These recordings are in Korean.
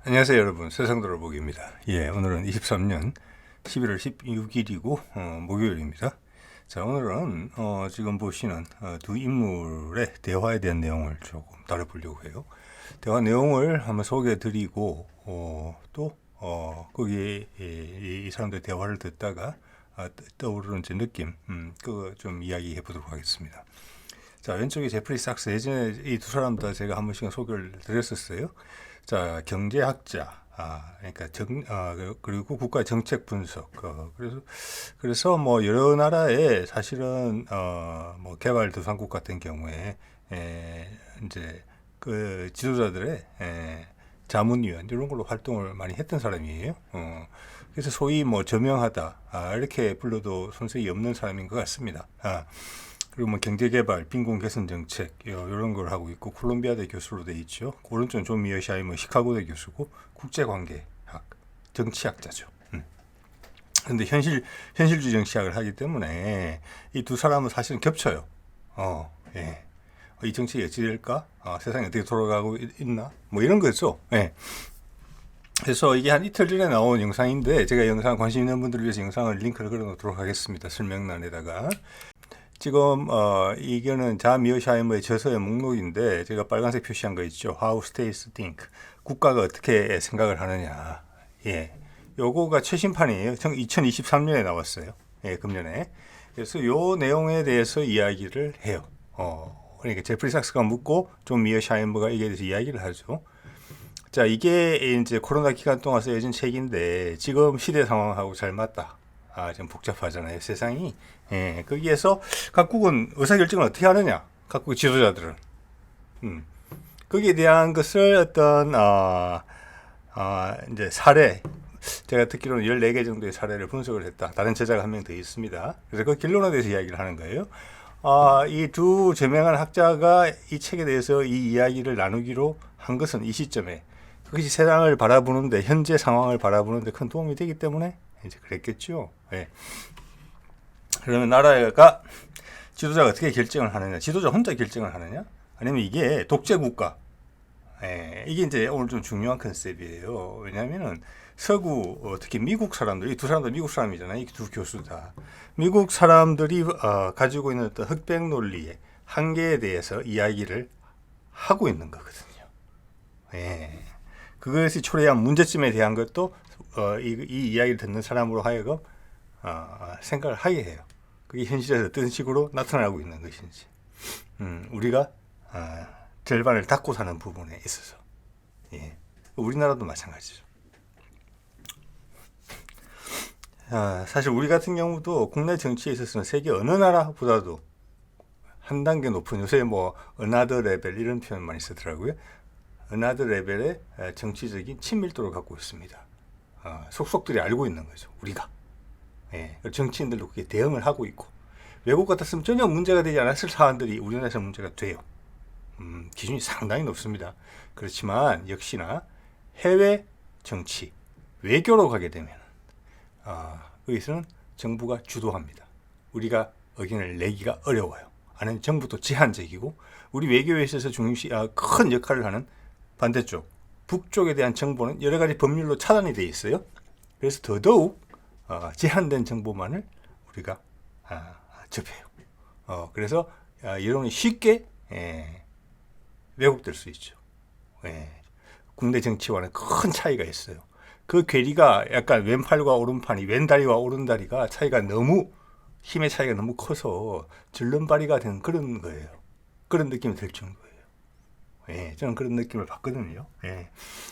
안녕하세요 여러분, 세상 돌아보기입니다. 오늘은 23년 11월 16일이고 목요일입니다. 자, 오늘은 지금 보시는 두 인물의 대화에 대한 내용을 조금 다뤄보려고 해요. 대화 내용을 한번 소개해 드리고 또 거기에 이 사람들의 대화를 듣다가 떠오르는 제 느낌 그거 좀 이야기해 보도록 하겠습니다. 자, 왼쪽에 제프리 삭스, 예전에 이 두 사람 다 제가 한 번씩 소개를 드렸었어요. 자, 경제학자, 그러니까 그리고 국가 정책 분석. 그래서 뭐 여러 나라에 사실은 뭐 개발도상국 같은 경우에 이제 그 지도자들의 자문위원 이런 걸로 활동을 많이 했던 사람이에요. 그래서 소위 뭐 저명하다 이렇게 불러도 손색이 없는 사람인 것 같습니다. 그리고 뭐 경제개발, 빈곤 개선 정책 이런 걸 하고 있고 콜롬비아대 교수로 돼 있죠. 오른쪽은 존 미어샤이머 시카고대 교수고 국제관계학, 정치학자죠. 그런데 현실주의 정치학을 하기 때문에 이 두 사람은 사실은 겹쳐요. 이 정책이 어찌 될까? 세상이 어떻게 돌아가고 있나? 뭐 이런 거죠. 그래서 이게 한 이틀 전에 나온 영상인데 제가 영상 관심 있는 분들을 위해서 영상을 링크를 걸어 놓도록 하겠습니다. 설명란에다가. 지금 이거는 자 미어샤이머의 저서의 목록인데 제가 빨간색 표시한 거 있죠. How States Think. 국가가 어떻게 생각을 하느냐. 요거가 최신판이에요. 2023년에 나왔어요. 금년에. 그래서 요 내용에 대해서 이야기를 해요. 그러니까 제프리 삭스가 묻고 존 미어샤이머가 이게 대해서 이야기를 하죠. 자, 이게 이제 코로나 기간 동안 쓰여진 책인데 지금 시대 상황하고 잘 맞다. 좀 복잡하잖아요, 세상이. 거기에서 각국은 의사결정을 어떻게 하느냐, 각국 지도자들은. 거기에 대한 것을 어떤, 이제 사례, 제가 듣기로는 14개 정도의 사례를 분석을 했다. 다른 제자가 한 명 더 있습니다. 그래서 그 결론에 대해서 이야기를 하는 거예요. 이 두 저명한 학자가 이 책에 대해서 이 이야기를 나누기로 한 것은 이 시점에 그것이 세상을 바라보는데, 현재 상황을 바라보는데 큰 도움이 되기 때문에 이제 그랬겠죠. 그러면 나라가 지도자가 어떻게 결정을 하느냐? 지도자 혼자 결정을 하느냐? 아니면 이게 독재 국가? 이게 이제 오늘 좀 중요한 컨셉이에요. 왜냐하면은 서구 특히 미국 사람들, 이 두 사람도 미국 사람이잖아요. 이 두 교수 다 미국 사람들이 가지고 있는 어떤 흑백 논리의 한계에 대해서 이야기를 하고 있는 거거든요. 그것이 초래한 문제점에 대한 것도 이 이야기를 듣는 사람으로 하여금 생각을 하게 해요. 그게 현실에서 어떤 식으로 나타나고 있는 것인지. 우리가 절반을 닫고 사는 부분에 있어서. 우리나라도 마찬가지죠. 사실 우리 같은 경우도 국내 정치에 있어서는 세계 어느 나라보다도 한 단계 높은, 요새 뭐 another level 이런 표현 많이 쓰더라고요. another level의 정치적인 친밀도를 갖고 있습니다. 속속들이 알고 있는 거죠, 우리가. 정치인들도 그게 대응을 하고 있고, 외국 같았으면 전혀 문제가 되지 않았을 사안들이 우리나라에서 문제가 돼요. 기준이 상당히 높습니다. 그렇지만 역시나 해외 정치, 외교로 가게 되면 거기서는 정부가 주도합니다. 우리가 의견을 내기가 어려워요. 아니면 정부도 제한적이고, 우리 외교에 있어서 중요시 큰 역할을 하는 반대쪽 북쪽에 대한 정보는 여러 가지 법률로 차단이 되어 있어요. 그래서 더더욱 제한된 정보만을 우리가 접해요. 그래서 여론이 쉽게 왜곡될 수 있죠. 국내 정치와는 큰 차이가 있어요. 그 괴리가 약간 왼팔과 오른팔이, 왼다리와 오른다리가 차이가 너무, 힘의 차이가 너무 커서 절름발이가 되는 그런 거예요. 그런 느낌이 들 정도예요. 저는 그런 느낌을 받거든요.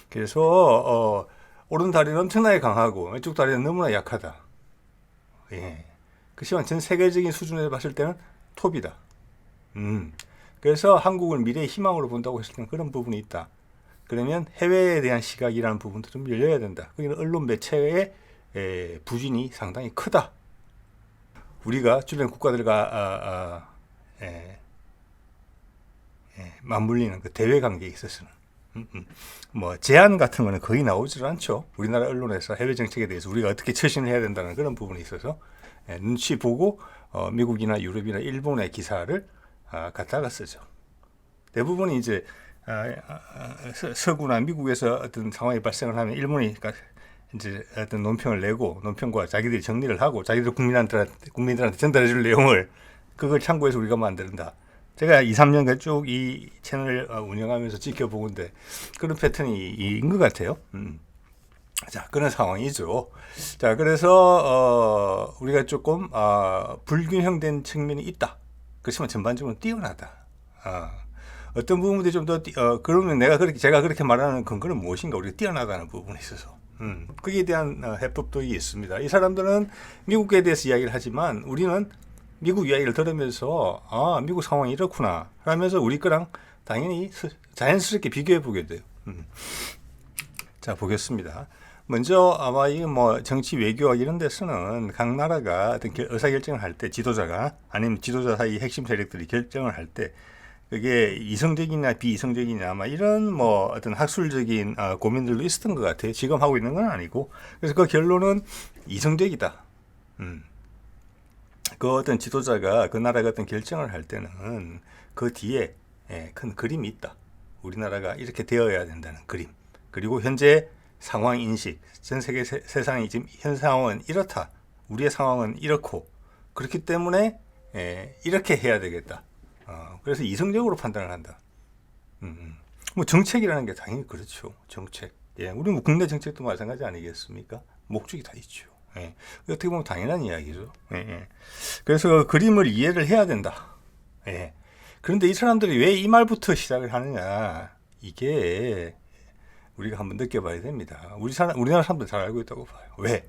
그래서 오른다리는 엄청나게 강하고 왼쪽 다리는 너무나 약하다. 그렇지만 전 세계적인 수준에서 봤을 때는 톱이다. 그래서 한국을 미래의 희망으로 본다고 했을 때는 그런 부분이 있다. 그러면 해외에 대한 시각이라는 부분도 좀 열려야 된다. 거기는 언론 매체의 부진이 상당히 크다. 우리가 주변 국가들과 맞물리는 그 대외 관계에 있어서는 뭐 제안 같은 거는 거의 나오질 않죠. 우리나라 언론에서 해외 정책에 대해서 우리가 어떻게 처신을 해야 된다는 그런 부분에 있어서 눈치 보고 미국이나 유럽이나 일본의 기사를 갖다가 쓰죠. 대부분이 이제 서구나 미국에서 어떤 상황이 발생을 하면 일본이 이제 어떤 논평을 내고 논평과 자기들이 정리를 하고 자기들 국민들한테 전달해 줄 내용을 그걸 참고해서 우리가 만든다. 제가 2, 3년간 쭉 이 채널을 운영하면서 지켜보건데 그런 패턴인 것 같아요. 자, 그런 상황이죠. 자, 그래서 우리가 조금 불균형된 측면이 있다. 그렇지만 전반적으로 뛰어나다. 어떤 부분들이 좀 더 그러면 제가 그렇게 말하는 근거는 무엇인가? 우리가 뛰어나다는 부분에 있어서. 거기에 대한 해법도 있습니다. 이 사람들은 미국에 대해서 이야기를 하지만 우리는 미국 이야기를 들으면서 미국 상황이 이렇구나 하면서 우리 거랑 당연히 자연스럽게 비교해 보게 돼요. 자, 보겠습니다. 먼저 아마 이 뭐 정치 외교와 이런 데서는 각 나라가 어떤 의사 결정을 할 때 지도자가 아니면 지도자 사이 핵심 세력들이 결정을 할 때 그게 이성적이냐 비이성적이냐 아마 이런 뭐 어떤 학술적인 고민들도 있었던 것 같아요. 지금 하고 있는 건 아니고. 그래서 그 결론은 이성적이다. 그 어떤 지도자가 그 나라가 어떤 결정을 할 때는 그 뒤에 큰 그림이 있다. 우리나라가 이렇게 되어야 된다는 그림. 그리고 현재 상황 인식, 전 세계 세상이 지금 현 상황은 이렇다. 우리의 상황은 이렇고 그렇기 때문에 이렇게 해야 되겠다. 그래서 이성적으로 판단을 한다. 뭐 정책이라는 게 당연히 그렇죠. 정책. 우리 뭐 국내 정책도 마찬가지 아니겠습니까? 목적이 다 있죠. 어떻게 보면 당연한 이야기죠. 그래서 그 그림을 이해를 해야 된다. 그런데 이 사람들이 왜 이 말부터 시작을 하느냐? 이게 우리가 한번 느껴봐야 됩니다. 우리나라 사람들 잘 알고 있다고 봐요. 왜?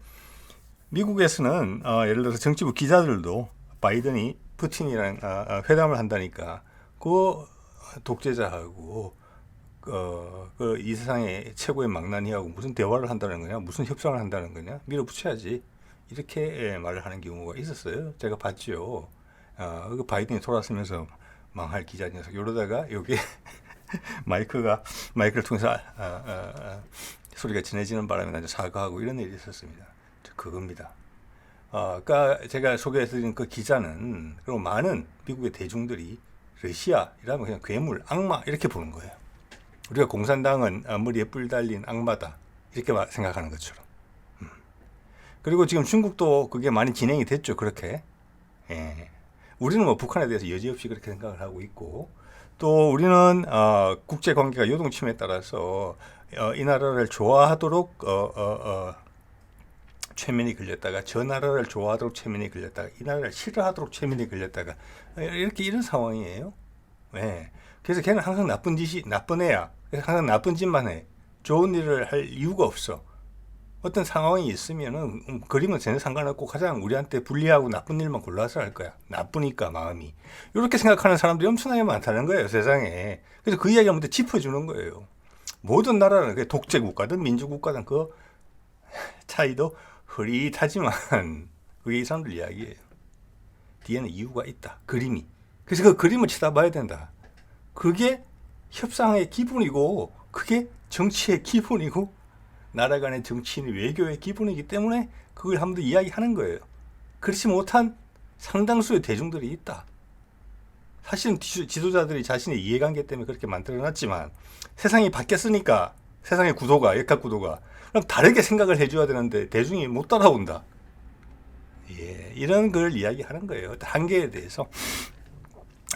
미국에서는 예를 들어서 정치부 기자들도 바이든이 푸틴이랑 회담을 한다니까 그 독재자하고 이 세상의 최고의 망나니하고 무슨 대화를 한다는 거냐, 무슨 협상을 한다는 거냐, 밀어붙여야지 이렇게 말을 하는 경우가 있었어요. 제가 봤죠. 그 바이든이 돌아서면서 망할 기자 녀석 이러다가 여기 마이크를 통해서 소리가 진해지는 바람에 나중에 사과하고 이런 일이 있었습니다. 그겁니다. 그러니까 제가 소개해드린 그 기자는 그리고 많은 미국의 대중들이 러시아 이라면 그냥 괴물, 악마 이렇게 보는 거예요. 우리가 공산당은 머리에 뿔 달린 악마다 이렇게 생각하는 것처럼. 그리고 지금 중국도 그게 많이 진행이 됐죠. 그렇게. 우리는 뭐 북한에 대해서 여지없이 그렇게 생각을 하고 있고 또 우리는 국제관계가 요동침에 따라서 이 나라를 좋아하도록 최면이 걸렸다가 저 나라를 좋아하도록 최면이 걸렸다가 이 나라를 싫어하도록 최면이 걸렸다가 이런 상황이에요. 그래서 걔는 항상 나쁜 애야. 그래서 항상 나쁜 짓만 해. 좋은 일을 할 이유가 없어. 어떤 상황이 있으면은 그림은 전혀 상관없고 가장 우리한테 불리하고 나쁜 일만 골라서 할 거야. 나쁘니까 마음이. 이렇게 생각하는 사람들이 엄청나게 많다는 거예요, 세상에. 그래서 그 이야기 한번 짚어주는 거예요. 모든 나라는 독재 국가든 민주 국가든 그 차이도 흐릿하지만 그게 이 사람들 이야기예요. 뒤에는 이유가 있다. 그림이. 그래서 그 그림을 쳐다봐야 된다. 그게 협상의 기본이고 그게 정치의 기본이고 나라 간의 정치인 외교의 기본이기 때문에 그걸 한번 더 이야기하는 거예요. 그렇지 못한 상당수의 대중들이 있다. 사실은 지도자들이 자신의 이해관계 때문에 그렇게 만들어놨지만 세상이 바뀌었으니까 세상의 구도가 역학 구도가 그럼 다르게 생각을 해줘야 되는데 대중이 못 따라온다. 이런 걸 이야기하는 거예요. 한계에 대해서.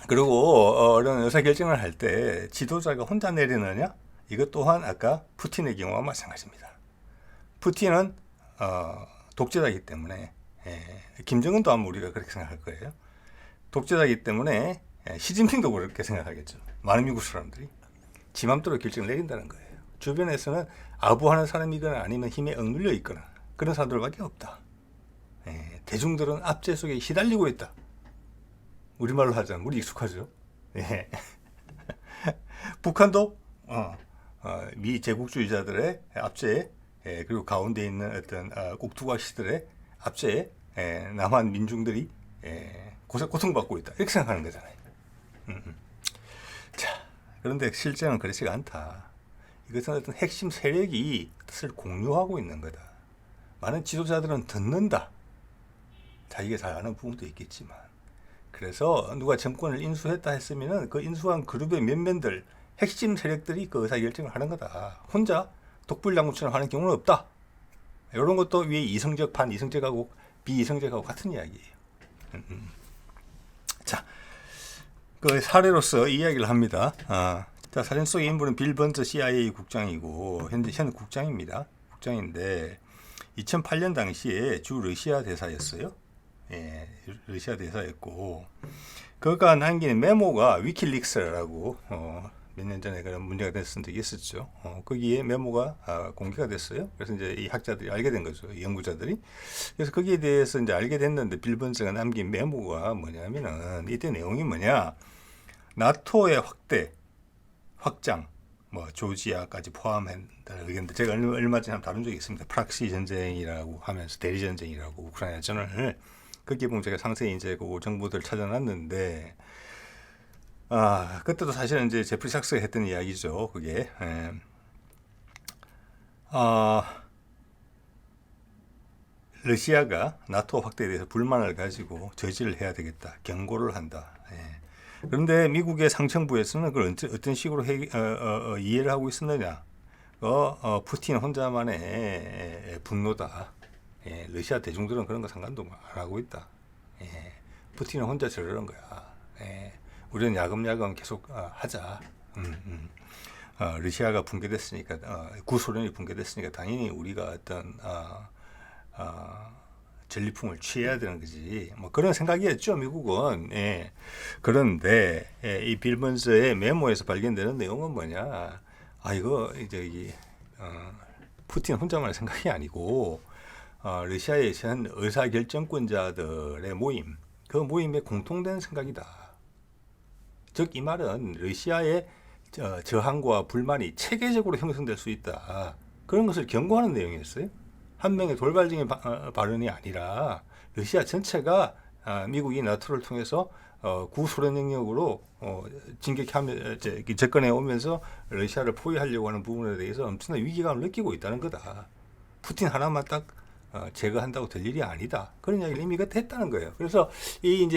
그리고 이런 의사결정을 할 때 지도자가 혼자 내리느냐? 이것 또한 아까 푸틴의 경우와 마찬가지입니다. 푸틴은 독재자이기 때문에 김정은도 아마 우리가 그렇게 생각할 거예요. 독재자이기 때문에 시진핑도 그렇게 생각하겠죠. 많은 미국 사람들이 지 맘대로 결정을 내린다는 거예요. 주변에서는 아부하는 사람이거나 아니면 힘에 억눌려 있거나 그런 사람들밖에 없다. 대중들은 압제 속에 시달리고 있다. 우리말로 하자면 우리 익숙하죠. 북한도 미 제국주의자들의 압제에 그리고 가운데 있는 어떤 꼭두각시들의 압제에 남한 민중들이 고통받고 있다. 이렇게 생각하는 거잖아요. 자, 그런데 실제는 그렇지가 않다. 이것은 어떤 핵심 세력이 뜻을 공유하고 있는 거다. 많은 지도자들은 듣는다. 자기가 잘 아는 부분도 있겠지만. 그래서 누가 정권을 인수했다 했으면은 그 인수한 그룹의 면면들 핵심 세력들이 그 의사결정을 하는 거다. 혼자 독불장군처럼 하는 경우는 없다. 이런 것도 위에 이성적, 반이성적하고 비이성적하고 같은 이야기예요. 자, 그 사례로서 이야기를 합니다. 자, 사진 속의 인물은 빌 번즈 CIA 국장이고 현 국장입니다. 국장인데 2008년 당시에 주 러시아 대사였어요. 예, 러시아 대사였고 그가 남긴 메모가 위키릭스라고 몇 년 전에 그런 문제가 됐던 적이 있었죠. 거기에 메모가 공개가 됐어요. 그래서 이제 이 학자들이 알게 된 거죠. 연구자들이. 그래서 거기에 대해서 이제 알게 됐는데 빌 번즈가 남긴 메모가 뭐냐면은 이때 내용이 뭐냐? 나토의 확장, 뭐 조지아까지 포함한다는 의견인데 제가 얼마 전에 다룬 적이 있습니다. 프락시 전쟁이라고 하면서 대리 전쟁이라고 우크라이나 전을 거기에 보면 제가 상세히 이제 그 정보들 찾아놨는데 그때도 사실은 이제 제프리 삭스가 했던 이야기죠. 그게 러시아가 나토 확대에 대해서 불만을 가지고 저지를 해야 되겠다, 경고를 한다. 그런데 미국의 상층부에서는 그걸 어떤 식으로 이해를 하고 있었느냐? 푸틴 혼자만의 분노다. 러시아 대중들은 그런 거 상관도 안 하고 있다. 푸틴은 혼자 저러는 거야. 우리는 야금야금 계속 하자. 러시아가 붕괴됐으니까, 구소련이 붕괴됐으니까 당연히 우리가 어떤 전리품을 취해야 되는 거지. 뭐 그런 생각이었죠, 미국은. 그런데 이 빌 번즈의 메모에서 발견되는 내용은 뭐냐? 이거 이제 푸틴 혼자만의 생각이 아니고 러시아의 전 의사결정권자들의 모임, 그 모임의 공통된 생각이다. 즉 이 말은 러시아의 저항과 불만이 체계적으로 형성될 수 있다. 그런 것을 경고하는 내용이었어요. 한 명의 돌발적인 발언이 아니라 러시아 전체가 미국이 나토를 통해서 구소련 영역으로 진격하며 접근해 오면서 러시아를 포위하려고 하는 부분에 대해서 엄청난 위기감을 느끼고 있다는 거다. 푸틴 하나만 딱 제거한다고 될 일이 아니다. 그런 이야기를 이미 했다는 거예요. 그래서 이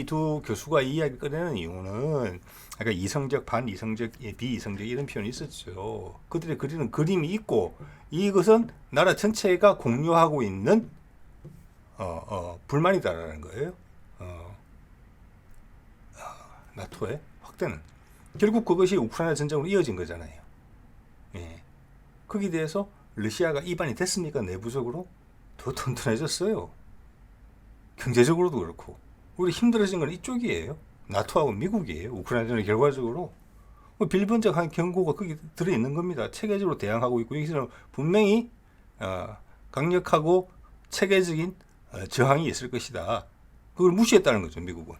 두 교수가 이 이야기를 꺼내는 이유는 약간 이성적, 반이성적, 비이성적 이런 표현이 있었죠. 그들이 그리는 그림이 있고 이것은 나라 전체가 공유하고 있는 불만이다라는 거예요. 나토의 확대는 결국 그것이 우크라이나 전쟁으로 이어진 거잖아요. 거기에 대해서 러시아가 이반이 됐습니까? 내부적으로 더 튼튼해졌어요. 경제적으로도 그렇고 우리 힘들어진 건 이쪽이에요. 나토하고 미국이에요. 우크라이나는 결과적으로 빌 번즈가 한 경고가 거기 들어있는 겁니다. 체계적으로 대항하고 있고 여기서는 분명히 강력하고 체계적인 저항이 있을 것이다. 그걸 무시했다는 거죠, 미국은.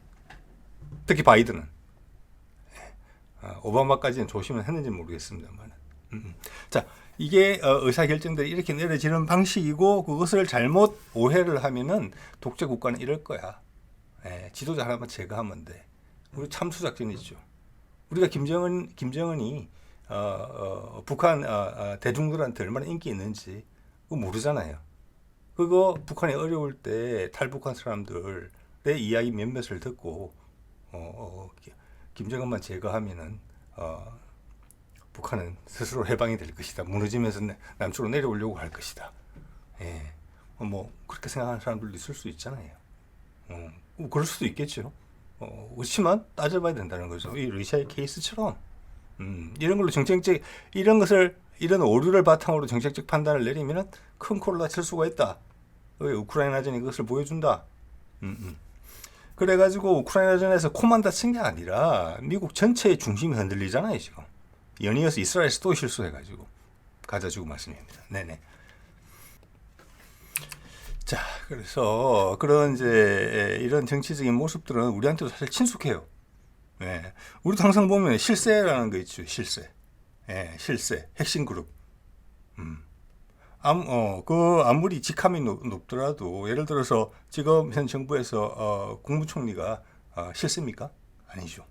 특히 바이든은. 오바마까지는 조심을 했는지 모르겠습니다만. 자, 이게 의사결정들이 이렇게 내려지는 방식이고 그것을 잘못 오해를 하면은 독재 국가는 이럴 거야. 지도자 하나만 제거하면 돼. 우리 참수작전이죠. 우리가 김정은이 북한 대중들한테 얼마나 인기 있는지 그거 모르잖아요. 그거 북한이 어려울 때 탈북한 사람들의 이야기 몇몇을 듣고 김정은만 제거하면은 북한은 스스로 해방이 될 것이다. 무너지면서 남쪽으로 내려오려고 할 것이다. 뭐 그렇게 생각하는 사람들도 있을 수 있잖아요. 그럴 수도 있겠죠. 그렇지만 따져봐야 된다는 거죠. 이 러시아의 케이스처럼 이런 걸로 이런 오류를 바탕으로 정책적 판단을 내리면 큰 코를 다칠 수가 있다. 우크라이나전이 그것을 보여준다. 그래가지고 우크라이나전에서 코만 다친 게 아니라 미국 전체의 중심이 흔들리잖아요, 지금. 연이어서 이스라엘에서 또 실수해가지고 가져주고 말씀입니다. 네네. 자, 그래서 그런 이제 이런 정치적인 모습들은 우리한테도 사실 친숙해요. 우리도 항상 보면 실세라는 거 있죠, 실세. 실세, 핵심 그룹. 아무리 직함이 높더라도 예를 들어서 지금 현 정부에서 국무총리가 실세입니까? 아니죠.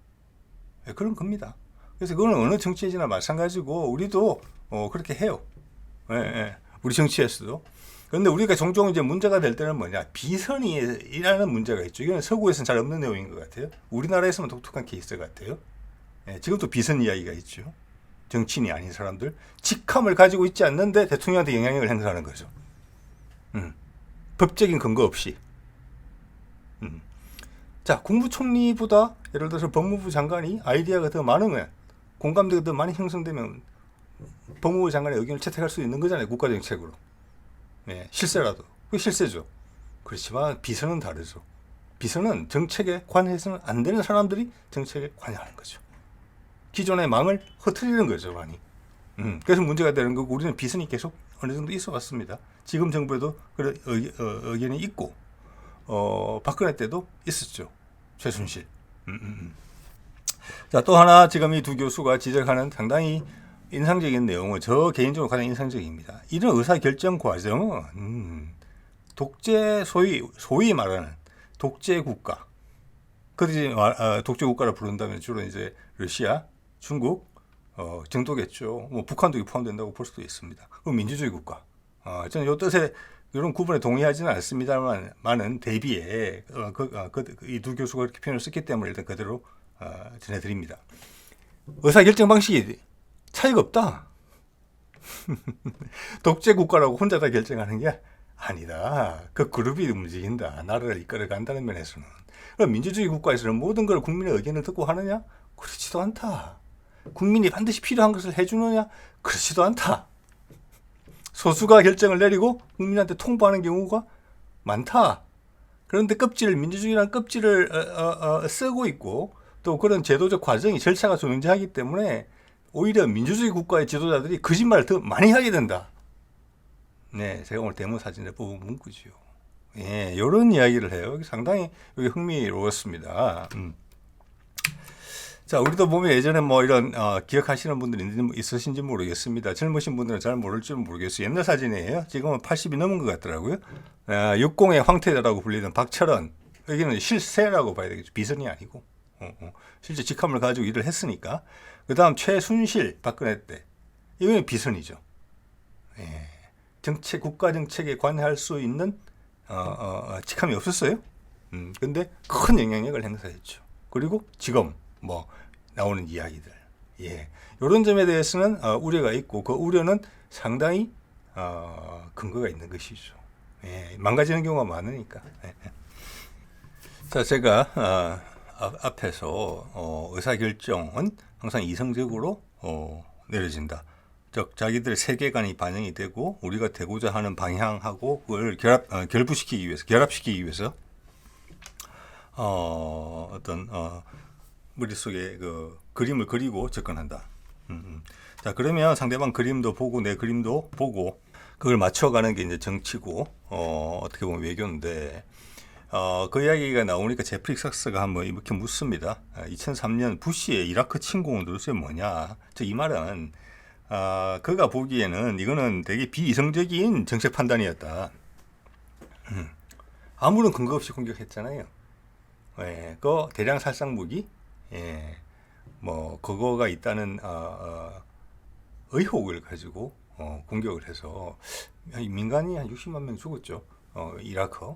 그런 겁니다. 그래서 그거는 어느 정치인이나 마찬가지고 우리도 그렇게 해요. 우리 정치에서도. 그런데 우리가 종종 이제 문제가 될 때는 뭐냐, 비선이라는 문제가 있죠. 이건 서구에서는 잘 없는 내용인 것 같아요. 우리나라에서만 독특한 케이스 같아요. 예, 지금도 비선 이야기가 있죠. 정치인이 아닌 사람들, 직함을 가지고 있지 않는데 대통령한테 영향력을 행사하는 거죠. 법적인 근거 없이. 자, 국무총리보다 예를 들어서 법무부 장관이 아이디어가 더 많으면, 공감대가 더 많이 형성되면 법무부 장관의 의견을 채택할 수 있는 거잖아요. 국가정책으로. 예, 실세라도. 그게 실세죠. 그렇지만 비선은 다르죠. 비선은 정책에 관여해서는 안 되는 사람들이 정책에 관여하는 거죠. 기존의 망을 흐트리는 거죠, 많이. 그래서 문제가 되는 거고, 우리는 비선이 계속 어느 정도 있어 왔습니다. 지금 정부에도 그런 의견이 있고, 박근혜 때도 있었죠. 최순실. 자, 또 하나 지금 이 두 교수가 지적하는 상당히 인상적인 내용은 저 개인적으로 가장 인상적입니다. 이런 의사결정 과정은 독재, 소위 말하는 독재 국가. 그들이 독재 국가를 부른다면 주로 이제 러시아, 중국 정도겠죠. 뭐 북한도 포함된다고 볼 수도 있습니다. 그럼 민주주의 국가. 저는 이 뜻에 이런 구분에 동의하지는 않습니다만은 대비에 이 두 교수가 그렇게 표현을 썼기 때문에 일단 그대로 전해드립니다. 의사결정 방식이 차이가 없다. 독재 국가라고 혼자 다 결정하는 게 아니다. 그 그룹이 움직인다. 나라를 이끌어간다는 면에서는. 그럼 민주주의 국가에서는 모든 걸 국민의 의견을 듣고 하느냐? 그렇지도 않다. 국민이 반드시 필요한 것을 해주느냐? 그렇지도 않다. 소수가 결정을 내리고 국민한테 통보하는 경우가 많다. 그런데 민주주의라는 껍질을 쓰고 있고, 또 그런 제도적 과정이 절차가 존재하기 때문에 오히려 민주주의 국가의 지도자들이 거짓말을 더 많이 하게 된다. 네, 제가 오늘 데모 사진에 뽑은 문구죠. 예, 이런 이야기를 해요. 상당히 여기 흥미로웠습니다. 자, 우리도 보면 예전에 뭐 이런 기억하시는 분들이 있으신지 모르겠습니다. 젊으신 분들은 잘 모를지는 모르겠어요. 옛날 사진이에요. 지금은 80이 넘은 것 같더라고요. 육공의 황태자라고 불리던 박철원, 여기는 실세라고 봐야 되겠죠. 비선이 아니고 실제 직함을 가지고 일을 했으니까. 그 다음 최순실, 박근혜 때, 이거는 비선이죠. 예. 국가 정책에 관여할 수 있는 직함이 없었어요. 근데 큰 영향력을 행사했죠. 그리고 지금 뭐 나오는 이야기들, 예, 이런 점에 대해서는 우려가 있고, 그 우려는 상당히 근거가 있는 것이죠. 예, 망가지는 경우가 많으니까. 예. 자, 제가 앞에서 의사결정은 항상 이성적으로 내려진다. 즉 자기들의 세계관이 반영이 되고 우리가 되고자 하는 방향하고 그걸 결합시키기 위해서 어떤 머릿속에 그 그림을 그리고 접근한다. 자, 그러면 상대방 그림도 보고 내 그림도 보고 그걸 맞춰가는 게 이제 정치고 어떻게 보면 외교인데, 그 이야기가 나오니까 제프리 삭스가 한번 이렇게 묻습니다. 2003년 부시의 이라크 침공은 도대체 뭐냐? 이 말은 그가 보기에는 이거는 되게 비이성적인 정책 판단이었다. 아무런 근거 없이 공격했잖아요. 예, 그 대량 살상 무기, 예, 뭐 그거가 있다는 의혹을 가지고 공격을 해서 민간이 한 60만 명 죽었죠. 이라크.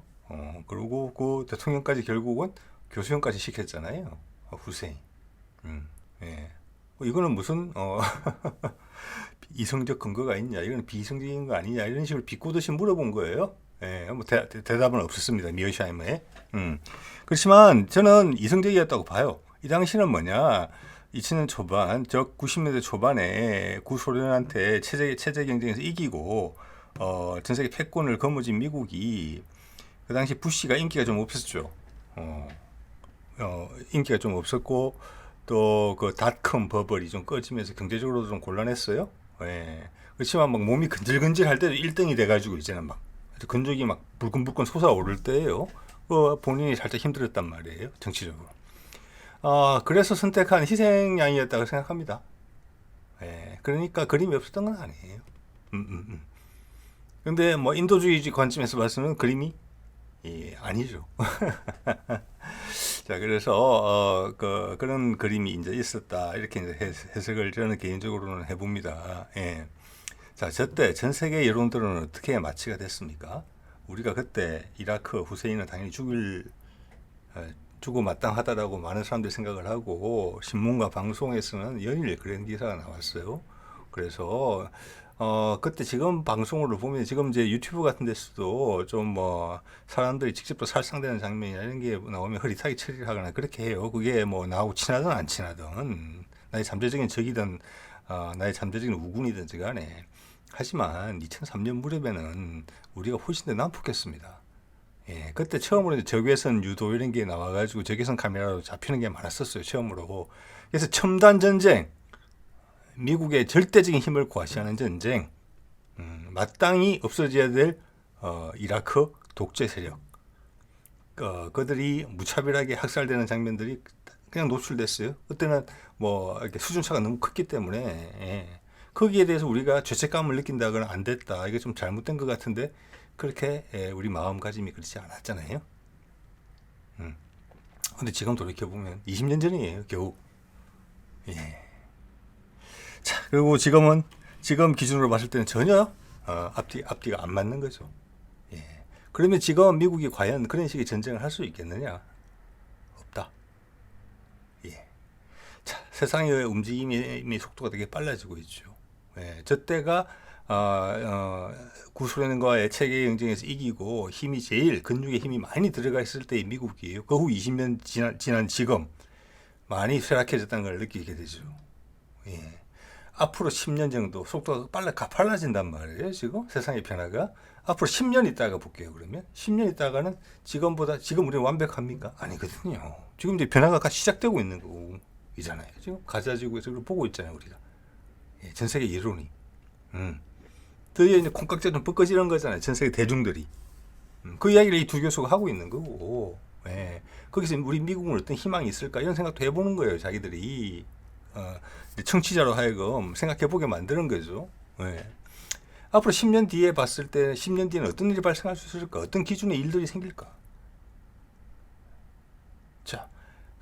그리고 그 대통령까지 결국은 교수형까지 시켰잖아요. 후세인. 예. 이거는 무슨 이성적 근거가 있냐? 이건 비이성적인 거 아니냐? 이런 식으로 비꼬듯이 물어본 거예요. 예, 뭐 대답은 없었습니다. 미어샤이머에. 그렇지만 저는 이성적이었다고 봐요. 이 당시는 뭐냐? 2000년 초반, 즉 90년대 초반에 구소련한테 체제 경쟁에서 이기고 전 세계 패권을 거머쥔 미국이 그 당시 부시가 인기가 좀 없었죠. 인기가 좀 없었고 또 그 닷컴 버블이 좀 꺼지면서 경제적으로도 좀 곤란했어요. 예. 그렇지만 막 몸이 근질근질할 때도 1등이 돼가지고 이제는 막 근육이 막 불끈불끈 솟아오를 때예요. 본인이 살짝 힘들었단 말이에요, 정치적으로. 그래서 선택한 희생양이었다고 생각합니다. 예. 그러니까 그림이 없었던 건 아니에요. 근데 뭐 인도주의 관점에서 봤으면 그림이 아니죠. 자, 그래서 그런 그림이 이제 있었다, 이렇게 이제 해석을 저는 개인적으로는 해봅니다. 예. 자, 저때 전 세계 여론들은 어떻게 마치가 됐습니까? 우리가 그때 이라크 후세인은 당연히 주고마땅하다라고 많은 사람들이 생각을 하고 신문과 방송에서는 연일 그런 기사가 나왔어요. 그래서 그때 지금 방송으로 보면 지금 이제 유튜브 같은 데서도 좀 뭐 사람들이 직접 또 살상되는 장면이나 이런 게 나오면 흐릿하게 처리를 하거나 그렇게 해요. 그게 뭐 나하고 친하든 안 친하든 나의 잠재적인 적이든 나의 잠재적인 우군이든지 간에 하지만 2003년 무렵에는 우리가 훨씬 더 난폭했습니다. 예, 그때 처음으로 이제 적외선 유도 이런 게 나와가지고 적외선 카메라로 잡히는 게 많았었어요. 처음으로. 그래서 첨단 전쟁, 미국의 절대적인 힘을 과시하는 전쟁, 마땅히 없어져야 될 이라크 독재 세력, 그들이 무차별하게 학살되는 장면들이 그냥 노출됐어요. 그때는 뭐 이렇게 수준차가 너무 컸기 때문에 예. 거기에 대해서 우리가 죄책감을 느낀다거나 안 됐다. 이게 좀 잘못된 것 같은데 그렇게 우리 마음가짐이 그렇지 않았잖아요. 근데 지금 돌이켜보면 20년 전이에요, 겨우. 예. 자, 그리고 지금 기준으로 봤을 때는 전혀 앞뒤가 안 맞는 거죠. 예. 그러면 지금 미국이 과연 그런 식의 전쟁을 할 수 있겠느냐? 없다. 예. 자, 세상의 움직임의 속도가 되게 빨라지고 있죠. 예. 저 때가 구소련과의 체계 경쟁에서 이기고 힘이 제일 근육에 힘이 많이 들어가 있을 때의 미국이에요. 그 후 20년 지난 지금 많이 쇠락해졌다는 걸 느끼게 되죠. 예. 앞으로 10년 정도 속도가 가팔라진단 말이에요. 지금 세상의 변화가 앞으로 10년 있다가 볼게요. 그러면 10년 있다가는 지금 우리는 완벽합니까? 아니거든요. 지금 이제 변화가 시작되고 있는 거잖아요. 지금 가자지구에서 보고 있잖아요. 우리가 예, 전 세계 여론이. 드디어 이제 콩깍지 좀 벗겨지는 거잖아요. 전 세계 대중들이. 그 이야기를 이 두 교수가 하고 있는 거고, 예. 거기서 우리 미국은 어떤 희망이 있을까 이런 생각도 해보는 거예요. 자기들이 청취자로 하여금 생각해보게 만드는 거죠. 예. 앞으로 10년 뒤에 봤을 때 10년 뒤에는 어떤 일이 발생할 수 있을까? 어떤 기준의 일들이 생길까? 자,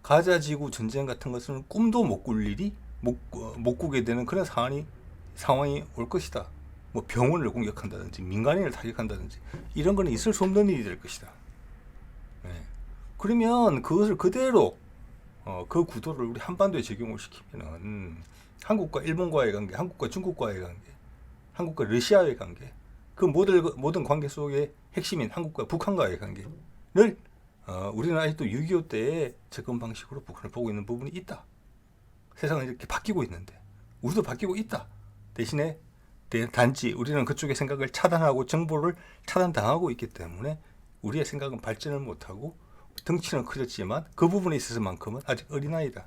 가자지구 전쟁 같은 것은 꿈도 못 꿀 일이 못 꾸게 되는 그런 상황이 올 것이다. 뭐 병원을 공격한다든지 민간인을 타격한다든지 이런 거는 있을 수 없는 일이 될 것이다. 네. 그러면 그것을 그대로 그 구도를 우리 한반도에 적용을 시키면은 한국과 일본과의 관계, 한국과 중국과의 관계, 한국과 러시아의 관계, 그 모든 관계 속의 핵심인 한국과 북한과의 관계를 우리는 아직도 6.25 때의 접근 방식으로 북한을 보고 있는 부분이 있다. 세상은 이렇게 바뀌고 있는데 우리도 바뀌고 있다. 대신에 단지 우리는 그쪽의 생각을 차단하고 정보를 차단당하고 있기 때문에 우리의 생각은 발전을 못하고 덩치는 커졌지만 그 부분에 있어서만큼은 아직 어린아이다.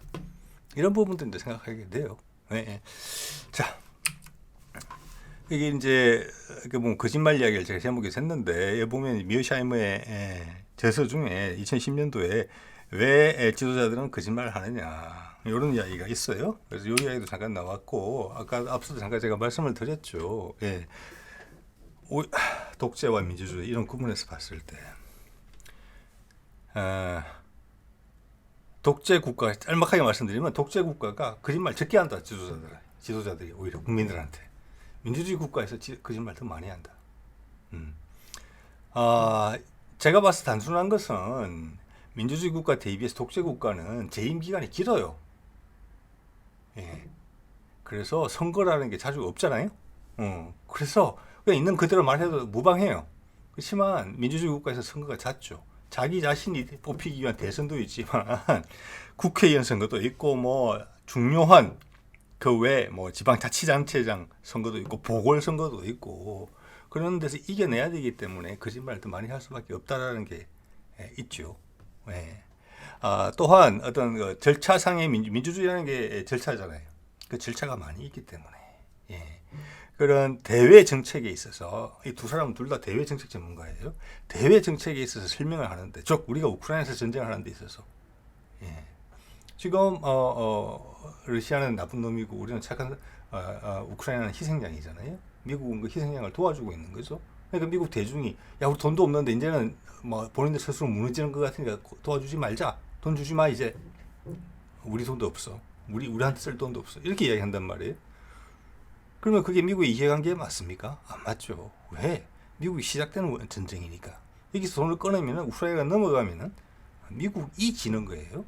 이런 부분들도 생각하게 돼요. 네. 자, 이게 이제 뭐 거짓말 이야기를 제가 제목에서 했는데 여기 보면 미어샤이머의 저서 중에 2010년도에 왜 지도자들은 거짓말을 하느냐 이런 이야기가 있어요. 그래서 이 이야기도 잠깐 나왔고 아까 앞서도 잠깐 제가 말씀을 드렸죠. 예. 독재와 민주주의 이런 구분에서 봤을 때 독재 국가 짤막하게 말씀드리면 독재 국가가 거짓말 적게 한다. 지도자들이 오히려 국민들한테 민주주의 국가에서 거짓말 더 많이 한다. 제가 봤을 때 단순한 것은 민주주의 국가 대비해서 독재 국가는 재임 기간이 길어요. 예. 그래서 선거라는 게 자주 없잖아요. 그래서 그냥 있는 그대로 말해도 무방해요. 그렇지만 민주주의 국가에서 선거가 잦죠. 자기 자신이 뽑히기 위한 대선도 있지만 국회의원 선거도 있고 뭐 중요한 그 외 뭐 지방자치단체장 선거도 있고 보궐선거도 있고 그런 데서 이겨내야 되기 때문에 거짓말을 더 많이 할 수밖에 없다라는 게 있죠. 예. 또한 어떤 그 절차상의 민주주의라는 게 절차잖아요. 그 절차가 많이 있기 때문에 예. 그런 대외 정책에 있어서 이 두 사람은 둘 다 대외 정책 전문가예요. 대외 정책에 있어서 설명을 하는데, 즉 우리가 우크라이나에서 전쟁을 하는 데 있어서 예. 지금 러시아는 나쁜 놈이고 우리는 착한 우크라이나는 희생양이잖아요. 미국은 그 희생양을 도와주고 있는 거죠. 그러니까 미국 대중이 야 우리 돈도 없는데 이제는 뭐 본인들 스스로 무너지는 것 같으니까 도와주지 말자. 돈 주지 마 이제. 우리 돈도 없어. 우리한테 쓸 돈도 없어. 이렇게 이야기한단 말이에요. 그러면 그게 미국의 이해관계에 맞습니까? 안 맞죠. 왜? 미국이 시작되는 전쟁이니까. 여기서 돈을 꺼내면 우크라이나가 넘어가면은 미국이 지는 거예요.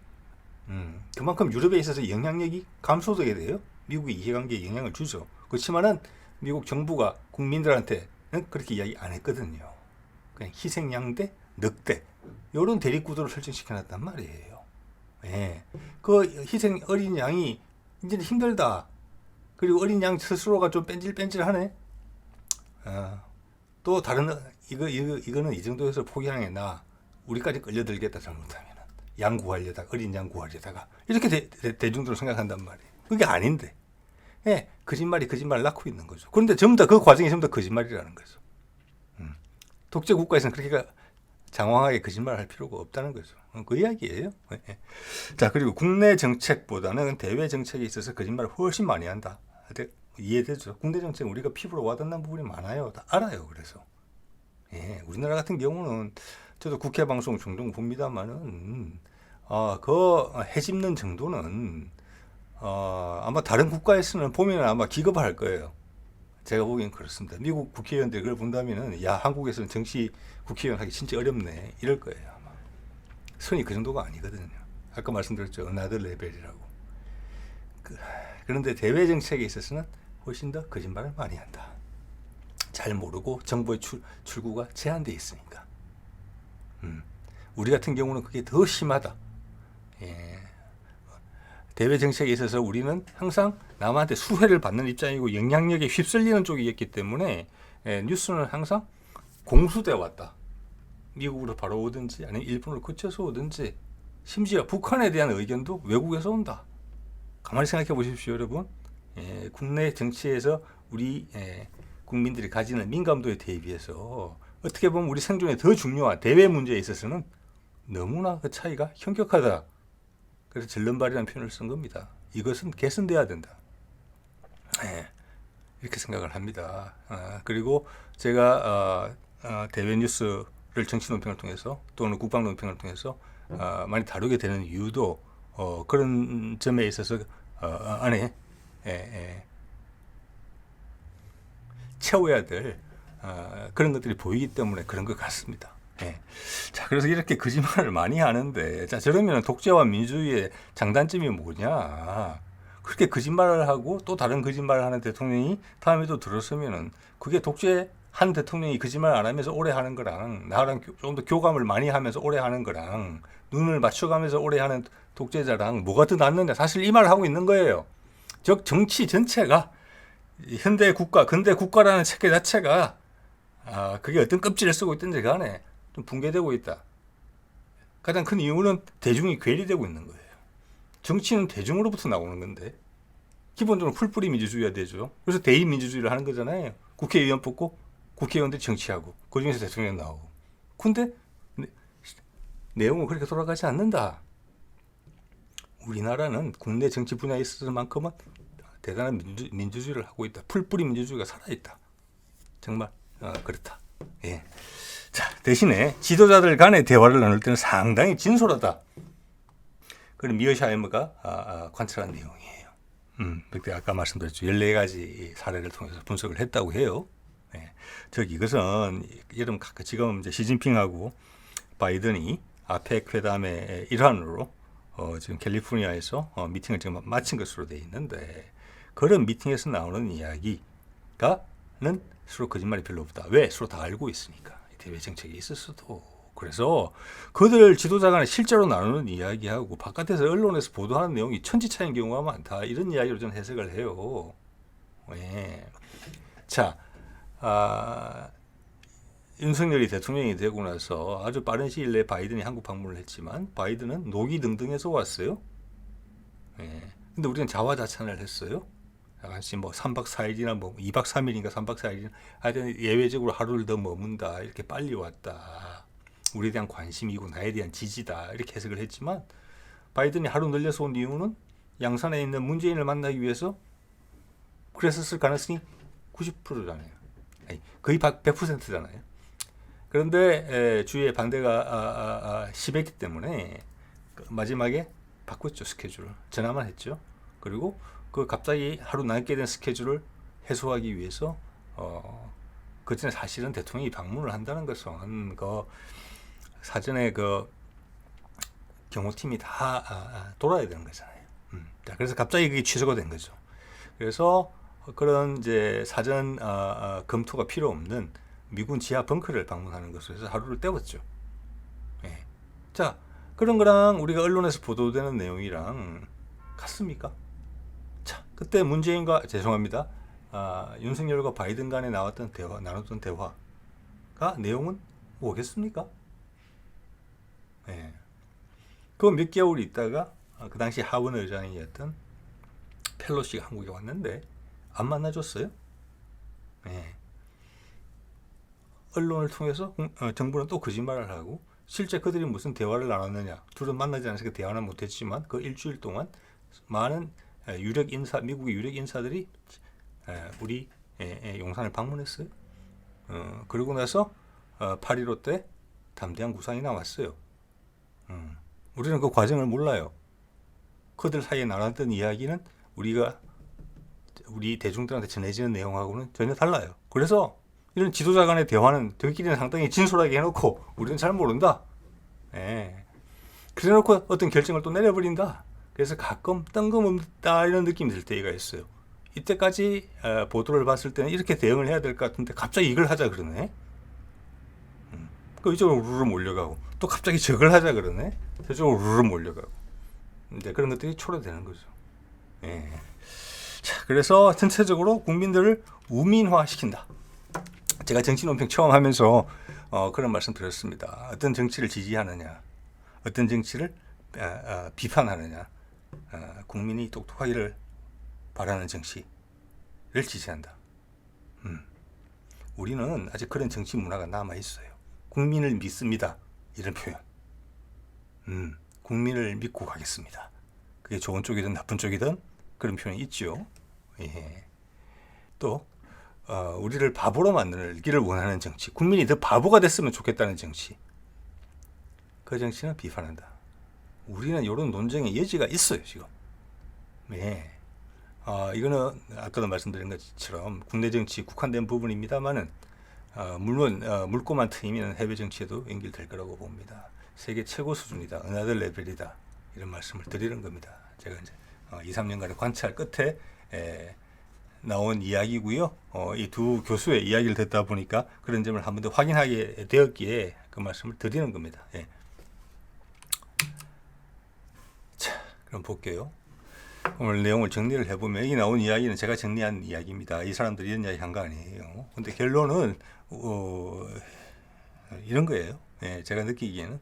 그만큼 유럽에 있어서 영향력이 감소되게 돼요. 미국의 이해관계에 영향을 주죠. 그렇지만은 미국 정부가 국민들한테는 그렇게 이야기 안 했거든요. 그냥 희생양 대 늑대 이런 대립구도를 설정시켜놨단 말이에요. 예. 그 희생 어린 양이 이제 힘들다. 그리고 어린 양 스스로가 좀 뺀질뺀질하네. 또 다른 이거는 이 정도에서 포기하는 게 나. 우리까지 끌려들겠다 잘못하면 양 구하려다가 어린 양 구하려다가 이렇게 대중들은 생각한단 말이에요. 그게 아닌데, 예, 거짓말이 거짓말을 낳고 있는 거죠. 그런데 전부 다 그 과정이 전부 다 거짓말이라는 거죠. 독재 국가에서는 그렇게 장황하게 거짓말할 필요가 없다는 거죠. 그 이야기예요. 예. 자, 그리고 국내 정책보다는 대외 정책에 있어서 거짓말을 훨씬 많이 한다. 이해되죠? 국내 정책은 우리가 피부로 와닿는 부분이 많아요. 다 알아요. 그래서 예, 우리나라 같은 경우는 저도 국회 방송 종종 봅니다만은 그 해집는 정도는 아마 다른 국가에서는 보면 아마 기겁할 거예요. 제가 보기엔 그렇습니다. 미국 국회의원들이 그걸 본다면은 야, 한국에서는 정치 국회의원 하기 진짜 어렵네 이럴 거예요. 아마 선이 그 정도가 아니거든요. 아까 말씀드렸죠. another 레벨이라고. 그런데 대외 정책에 있어서는 훨씬 더 거짓말을 많이 한다. 잘 모르고 정보의 출구가 제한되어 있으니까. 우리 같은 경우는 그게 더 심하다. 예. 대외 정책에 있어서 우리는 항상 남한테 수혜를 받는 입장이고 영향력에 휩쓸리는 쪽이었기 때문에 뉴스는 항상 공수돼 왔다. 미국으로 바로 오든지 아니면 일본을 거쳐서 오든지 심지어 북한에 대한 의견도 외국에서 온다. 가만히 생각해 보십시오, 여러분. 국내 정치에서 우리 국민들이 가지는 민감도에 대비해서 어떻게 보면 우리 생존에 더 중요한 대외 문제에 있어서는 너무나 그 차이가 현격하다. 그래서 절름발이라는 표현을 쓴 겁니다. 이것은 개선돼야 된다. 이렇게 생각을 합니다. 그리고 제가 대외 뉴스를 정치 논평을 통해서 또는 국방 논평을 통해서 많이 다루게 되는 이유도 그런 점에 있어서 안에 채워야 될 그런 것들이 보이기 때문에 그런 것 같습니다. 자, 그래서 이렇게 거짓말을 많이 하는데, 자, 저러면 독재와 민주주의의 장단점이 뭐냐? 그렇게 거짓말을 하고 또 다른 거짓말을 하는 대통령이 다음에도 들어서면은 그게 독재한 대통령이 거짓말 안 하면서 오래 하는 거랑 나랑 좀 더 교감을 많이 하면서 오래 하는 거랑 눈을 맞춰가면서 오래 하는 독재자랑 뭐가 더 낫느냐? 사실 이 말을 하고 있는 거예요. 즉 정치 전체가 현대 국가, 근대 국가라는 체계 자체가 그게 어떤 껍질을 쓰고 있든지 간에 좀 붕괴되고 있다. 가장 큰 이유는 대중이 괴리되고 있는 거예요. 정치는 대중으로부터 나오는 건데 기본적으로 풀뿌리 민주주의가 되죠. 그래서 대의 민주주의를 하는 거잖아요. 국회의원 뽑고 국회의원들이 정치하고 그중에서 대통령 나오고. 근데 내용은 그렇게 돌아가지 않는다. 우리나라는 국내 정치 분야에 있어서만큼은 대단한 민주주의를 하고 있다. 풀뿌리 민주주의가 살아있다. 정말 그렇다. 예. 자, 대신에 지도자들 간의 대화를 나눌 때는 상당히 진솔하다. 그런 미어샤이머가 관찰한 내용이에요. 그때 아까 말씀드렸죠. 14가지 사례를 통해서 분석을 했다고 해요. 예. 즉 이것은 지금 이제 시진핑하고 바이든이 아펙 회담의 일환으로 지금 캘리포니아에서 미팅을 지금 마친 것으로 되어 있는데 그런 미팅에서 나오는 이야기가는 서로 거짓말이 별로 없다. 왜? 서로 다 알고 있으니까. 대외 정책이 있었어도. 그래서 그들 지도자 간에 실제로 나누는 이야기하고 바깥에서 언론에서 보도하는 내용이 천지차이인 경우가 많다. 이런 이야기로 저는 해석을 해요. 예. 자, 윤석열이 대통령이 되고 나서 아주 빠른 시일 내에 바이든이 한국 방문을 했지만 바이든은 녹이 등등해서 왔어요. 예. 근데 우리는 자화자찬을 했어요. 약간씩 뭐 3박 4일이나 뭐 2박 3일인가 3박 4일이나 하여튼 예외적으로 하루를 더 머문다. 이렇게 빨리 왔다. 우리에 대한 관심이고 나에 대한 지지다. 이렇게 해석을 했지만 바이든이 하루 늘려서 온 이유는 양산에 있는 문재인을 만나기 위해서 그랬었을 가능성이 90%잖아요. 아니, 거의 100%잖아요. 그런데 주위의 반대가 심했기 때문에 마지막에 바꿨죠. 스케줄을. 전화만 했죠. 그리고 그 갑자기 하루 남게 된 스케줄을 해소하기 위해서 그 전에 사실은 대통령이 방문을 한다는 것은 그 사전에 그 경호팀이 다 돌아야 되는 거잖아요. 자, 그래서 갑자기 그게 취소가 된 거죠. 그래서 그런 이제 사전 검토가 필요 없는 미군 지하 벙커를 방문하는 것으로 해서 하루를 때웠죠. 예. 자, 그런 거랑 우리가 언론에서 보도되는 내용이랑 같습니까? 자, 그때 문재인과 죄송합니다. 윤석열과 바이든 간에 나왔던 나눴던 대화가 내용은 오겠습니까? 예. 그 몇 개월 있다가 그 당시 하원 의장이었던 펠로시가 한국에 왔는데 안 만나줬어요. 예. 언론을 통해서 정부는 또 거짓말을 하고 실제 그들이 무슨 대화를 나눴느냐, 둘은 만나지 않아서 그 대화는 못했지만 그 일주일 동안 많은 미국의 유력 인사들이 우리 용산을 방문했어요. 그러고 나서 8.15 때 담대한 구상이 나왔어요. 우리는 그 과정을 몰라요. 그들 사이에 나눴던 이야기는 우리 대중들한테 전해지는 내용하고는 전혀 달라요. 그래서 이런 지도자 간의 대화는 저희끼리는 상당히 진솔하게 해놓고 우리는 잘 모른다. 예. 그래놓고 어떤 결정을 또 내려버린다. 그래서 가끔 뜬금없다 이런 느낌이 들 때가 있어요. 이때까지 보도를 봤을 때는 이렇게 대응을 해야 될 것 같은데 갑자기 이걸 하자 그러네. 그 이쪽으로 우르르 몰려가고 또 갑자기 저걸 하자 그러네. 저쪽으로 우르르 몰려가고 이제 그런 것들이 초래되는 거죠. 예. 자, 그래서 전체적으로 국민들을 우민화시킨다. 제가 정치 논평 처음 하면서 그런 말씀 드렸습니다. 어떤 정치를 지지하느냐, 어떤 정치를 비판하느냐, 국민이 똑똑하기를 바라는 정치를 지지한다. 우리는 아직 그런 정치 문화가 남아 있어요. 국민을 믿습니다. 이런 표현. 국민을 믿고 가겠습니다. 그게 좋은 쪽이든 나쁜 쪽이든 그런 표현이 있죠. 예. 또 우리를 바보로 만들기를 원하는 정치, 국민이 더 바보가 됐으면 좋겠다는 정치, 그 정치는 비판한다. 우리는 이런 논쟁의 여지가 있어요 지금. 예. 이거는 아까도 말씀드린 것처럼 국내 정치 국한된 부분입니다만은 물론 물꼬만 트이면 해외 정치에도 연결될 거라고 봅니다. 세계 최고 수준이다, 은하들 레벨이다, 이런 말씀을 드리는 겁니다. 제가 이제 2, 3년간의 관찰 끝에 나온 이야기고요. 이 두 교수의 이야기를 듣다 보니까 그런 점을 한 번 더 확인하게 되었기에 그 말씀을 드리는 겁니다. 예. 자, 그럼 볼게요. 오늘 내용을 정리를 해보면 여기 나온 이야기는 제가 정리한 이야기입니다. 이 사람들이 이런 이야기 한 거 아니에요. 근데 결론은 이런 거예요. 예, 제가 느끼기에는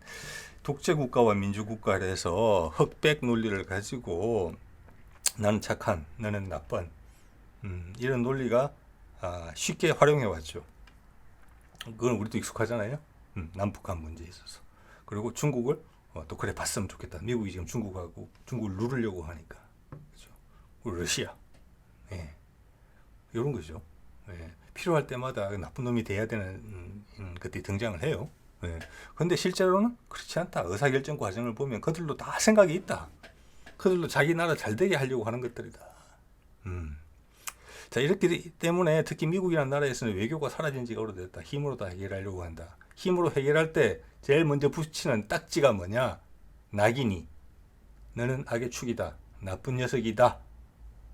독재국가와 민주국가에서 흑백 논리를 가지고 나는 착한, 너는 나쁜, 이런 논리가 쉽게 활용해 왔죠. 그건 우리도 익숙하잖아요. 남북한 문제에 있어서. 그리고 중국을 또 그래 봤으면 좋겠다. 미국이 지금 중국을 누르려고 하니까. 그렇죠? 러시아. 예. 이런 거죠. 예. 필요할 때마다 나쁜 놈이 돼야 되는 것들이 등장을 해요. 예. 근데 실제로는 그렇지 않다. 의사결정 과정을 보면 그들도 다 생각이 있다. 그들도 자기 나라 잘 되게 하려고 하는 것들이다. 자, 이렇기 때문에 특히 미국이라는 나라에서는 외교가 사라진 지가 오래됐다. 힘으로 다 해결하려고 한다. 힘으로 해결할 때 제일 먼저 붙이는 딱지가 뭐냐? 낙인이. 너는 악의 축이다. 나쁜 녀석이다.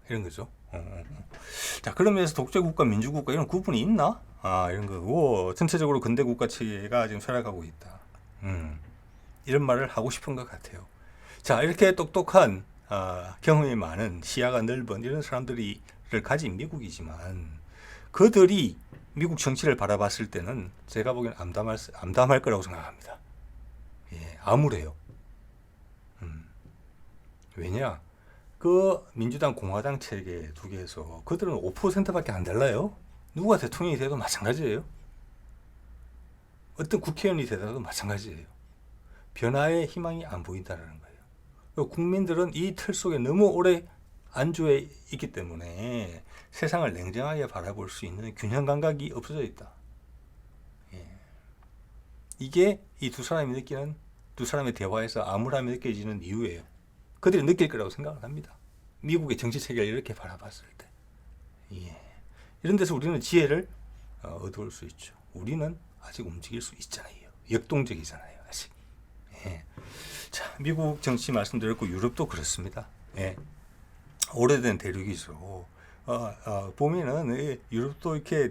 이런 거죠. 자, 그러면서 독재국가, 민주국가 이런 구분이 있나? 이런 거고 전체적으로 근대 국가 체계가 지금 쇠락하고 있다. 이런 말을 하고 싶은 것 같아요. 자, 이렇게 똑똑한 경험이 많은 시야가 넓은 이런 사람들을 가진 미국이지만 그들이 미국 정치를 바라봤을 때는 제가 보기엔 암담할 거라고 생각합니다. 예, 암울해요. 왜냐? 그 민주당 공화당 체계 두 개에서 그들은 5%밖에 안 달라요. 누가 대통령이 돼도 마찬가지예요. 어떤 국회의원이 되더라도 마찬가지예요. 변화의 희망이 안 보인다는 거예요. 국민들은 이 틀 속에 너무 오래 안주해 있기 때문에 세상을 냉정하게 바라볼 수 있는 균형 감각이 없어져 있다. 예. 이게 이 두 사람이 느끼는, 두 사람의 대화에서 암울함이 느껴지는 이유예요. 그들이 느낄 거라고 생각을 합니다. 미국의 정치 체계를 이렇게 바라봤을 때. 예. 이런 데서 우리는 지혜를 얻을 수 있죠. 우리는 아직 움직일 수 있잖아요. 역동적이잖아요. 아직. 예. 자, 미국 정치 말씀드렸고 유럽도 그렇습니다. 예. 오래된 대륙이죠. 보면은 유럽도 이렇게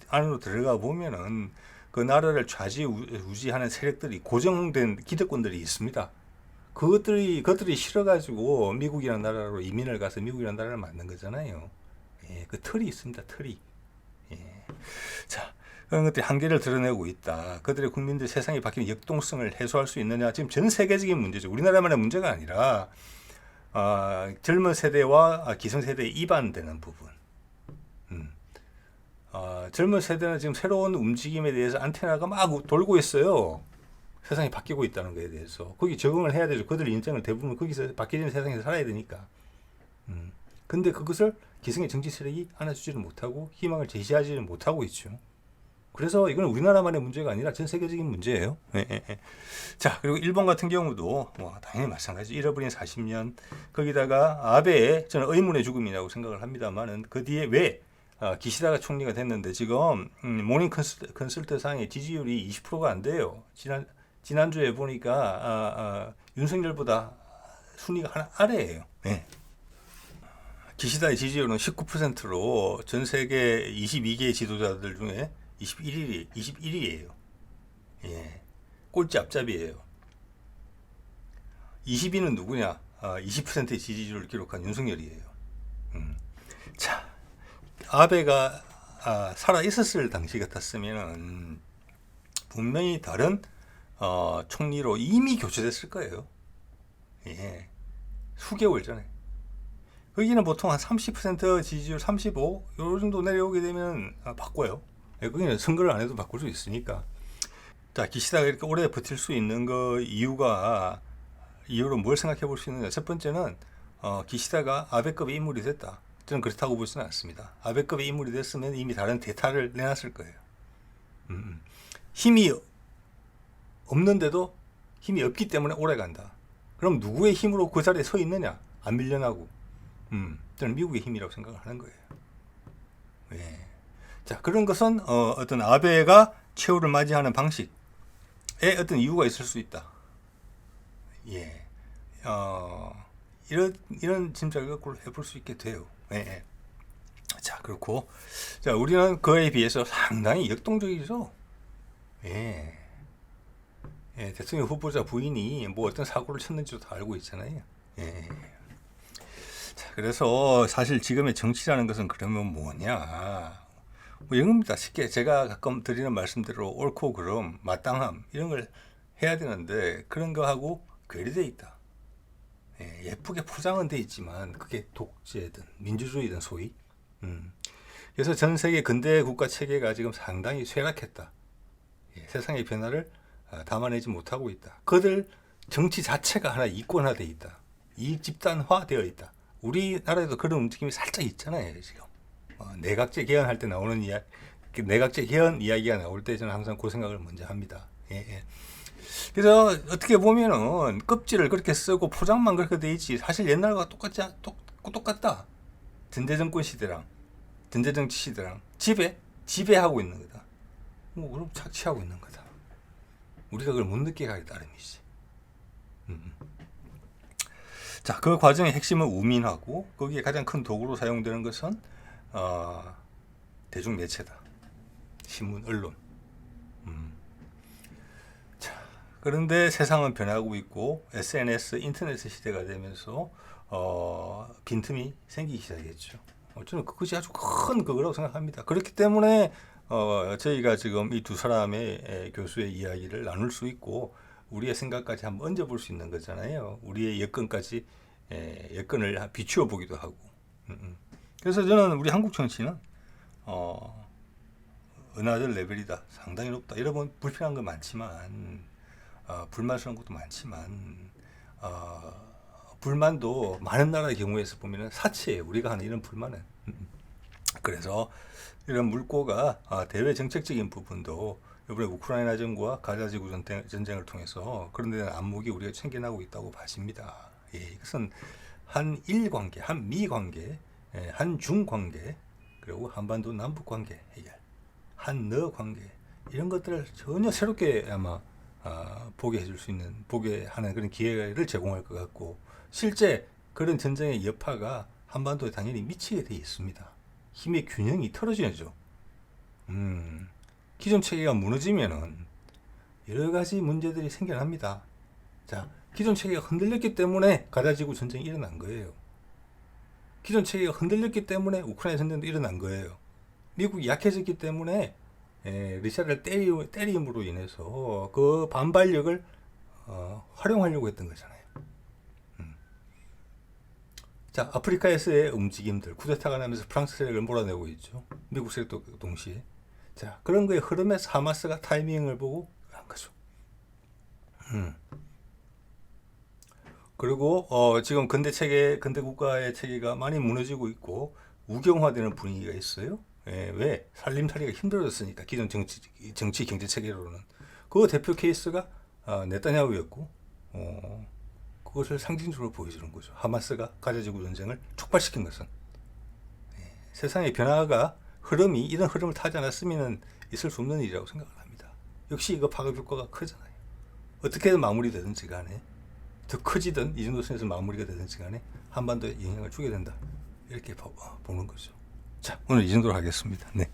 안으로 들어가 보면은 그 나라를 좌지우지하는 세력들이 고정된 기득권들이 있습니다. 그것들이 싫어가지고 미국이라는 나라로 이민을 가서 미국이라는 나라를 만든 거잖아요. 예, 그 틀이 있습니다. 틀이. 예. 자, 그런 것들이 한계를 드러내고 있다. 그들의 국민들 세상이 바뀌는 역동성을 해소할 수 있느냐? 지금 전 세계적인 문제죠. 우리나라만의 문제가 아니라 젊은 세대와 기성세대에 이반되는 부분. 젊은 세대는 지금 새로운 움직임에 대해서 안테나가 막 돌고 있어요. 세상이 바뀌고 있다는 것에 대해서. 거기 적응을 해야 되죠. 그들 인생을 대부분 거기서 바뀌는 세상에서 살아야 되니까. 근데 그것을 기성의 정치 세력이 안아주지를 못하고 희망을 제시하지를 못하고 있죠. 그래서 이건 우리나라만의 문제가 아니라 전 세계적인 문제예요. 자, 그리고 일본 같은 경우도 당연히 마찬가지. 잃어버린 40년. 거기다가 아베의 저는 의문의 죽음이라고 생각을 합니다만은 그 뒤에 왜 기시다가 총리가 됐는데 지금 모닝 컨설트상의 지지율이 20%가 안 돼요. 지난주에 보니까 윤석열보다 순위가 하나 아래예요. 네. 기시다의 지지율은 19%로 전 세계 22개 지도자들 중에 21위예요. 예. 꼴찌 앞잡이에요. 20위는 누구냐? 20%의 지지율을 기록한 윤석열이에요. 자, 아베가 살아 있었을 당시 같았으면 분명히 다른 총리로 이미 교체됐을 거예요. 예. 수개월 전에. 거기는 보통 한 30% 지지율 35, 요 정도 내려오게 되면 바꿔요. 예, 거기는 선거를 안 해도 바꿀 수 있으니까. 자, 기시다가 이렇게 오래 버틸 수 있는 이유로 뭘 생각해 볼 수 있느냐. 첫 번째는 기시다가 아베급의 인물이 됐다. 저는 그렇다고 보지는 않습니다. 아베급의 인물이 됐으면 이미 다른 대타를 내놨을 거예요. 힘이 없는데도 힘이 없기 때문에 오래 간다. 그럼 누구의 힘으로 그 자리에 서 있느냐? 안 밀려나고. 저는 미국의 힘이라고 생각을 하는 거예요. 예. 자, 그런 것은 어떤 아베가 최후를 맞이하는 방식에 어떤 이유가 있을 수 있다. 예. 이런 짐작을 해볼 수 있게 돼요. 예. 자, 그렇고, 자, 우리는 그에 비해서 상당히 역동적이죠. 예. 예, 대통령 후보자 부인이 뭐 어떤 사고를 쳤는지도 다 알고 있잖아요. 예. 자, 그래서 사실 지금의 정치라는 것은 그러면 뭐냐? 뭐 이런 겁니다. 쉽게 제가 가끔 드리는 말씀대로 옳고 그름, 마땅함 이런 걸 해야 되는데 그런 거하고 괴리돼 있다. 예, 예쁘게 포장은 돼 있지만 그게 독재든 민주주의든 소위. 그래서 전 세계 근대 국가 체계가 지금 상당히 쇠락했다. 예, 세상의 변화를 담아내지 못하고 있다. 그들 정치 자체가 하나 이권화돼 있다. 이익 집단화 되어 있다. 우리나라에도 그런 움직임이 살짝 있잖아요, 지금. 내각제 개헌할 때 나오는 내각제 개헌 이야기가 나올 때 저는 항상 그 생각을 먼저 합니다. 예. 그래서 어떻게 보면은 껍질을 그렇게 쓰고 포장만 그렇게 돼 있지 사실 옛날과 똑같다. 전대정권 시대랑 전대정치 시대랑 지배하고 있는 거다. 뭐 그럼 착취하고 있는 거다. 우리가 그걸 못 느끼게 하기 따름이지. 자, 그 과정의 핵심은 우민하고 거기에 가장 큰 도구로 사용되는 것은 대중매체다. 신문, 언론. 자, 그런데 세상은 변하고 있고 SNS, 인터넷 시대가 되면서 빈틈이 생기기 시작했죠. 저는 그것이 아주 큰 그거라고 생각합니다. 그렇기 때문에 저희가 지금 이 두 사람의 교수의 이야기를 나눌 수 있고 우리의 생각까지 한번 얹어볼 수 있는 거잖아요. 우리의 여건을 비추어 보기도 하고. 그래서 저는 우리 한국 정치는 은하절 레벨이다. 상당히 높다. 여러분 불편한 건 많지만 불만스러운 것도 많지만 불만도 많은 나라의 경우에서 보면 사치예요. 우리가 하는 이런 불만은. 그래서 이런 물꼬가 대외 정책적인 부분도 이번에 우크라이나 전과 가자지구 전쟁을 통해서 그런 데는 안목이 우리가 챙겨나고 있다고 봐집니다. 예, 이것은 한일 관계, 한미 관계, 한중 관계, 그리고 한반도 남북 관계 해결, 한너 관계 이런 것들을 전혀 새롭게 아마 보게 해줄 수 있는, 보게 하는 그런 기회를 제공할 것 같고, 실제 그런 전쟁의 여파가 한반도에 당연히 미치게 돼 있습니다. 힘의 균형이 틀어져야죠. 기존 체계가 무너지면은 여러 가지 문제들이 생겨납니다. 자, 기존 체계가 흔들렸기 때문에 가자지구 전쟁이 일어난 거예요. 기존 체계가 흔들렸기 때문에 우크라이나 전쟁도 일어난 거예요. 미국이 약해졌기 때문에 러시아를 때림으로 인해서 그 반발력을 활용하려고 했던 거잖아요. 자, 아프리카에서의 움직임들, 쿠데타가 나면서 프랑스 세력을 몰아내고 있죠. 미국 세력도 동시에. 자, 그런 거의 흐름에서 하마스가 타이밍을 보고 한 거죠. 그리고 지금 근대 국가의 체계가 많이 무너지고 있고 우경화되는 분위기가 있어요. 왜? 살림살이가 힘들어졌으니까 기존 정치 경제 체계로는. 그 대표 케이스가 네타냐후였고 그것을 상징적으로 보여주는 거죠. 하마스가 가자지구 전쟁을 촉발시킨 것은 세상의 변화가 이런 흐름을 타지 않았으면 있을 수 없는 일이라고 생각을 합니다. 역시 이거 파급 효과가 크잖아요. 어떻게든 마무리되든지 간에 더 커지든 이 정도 선에서 마무리가 되든지 간에 한반도에 영향을 주게 된다. 이렇게 보는 거죠. 자, 오늘 이 정도로 하겠습니다. 네.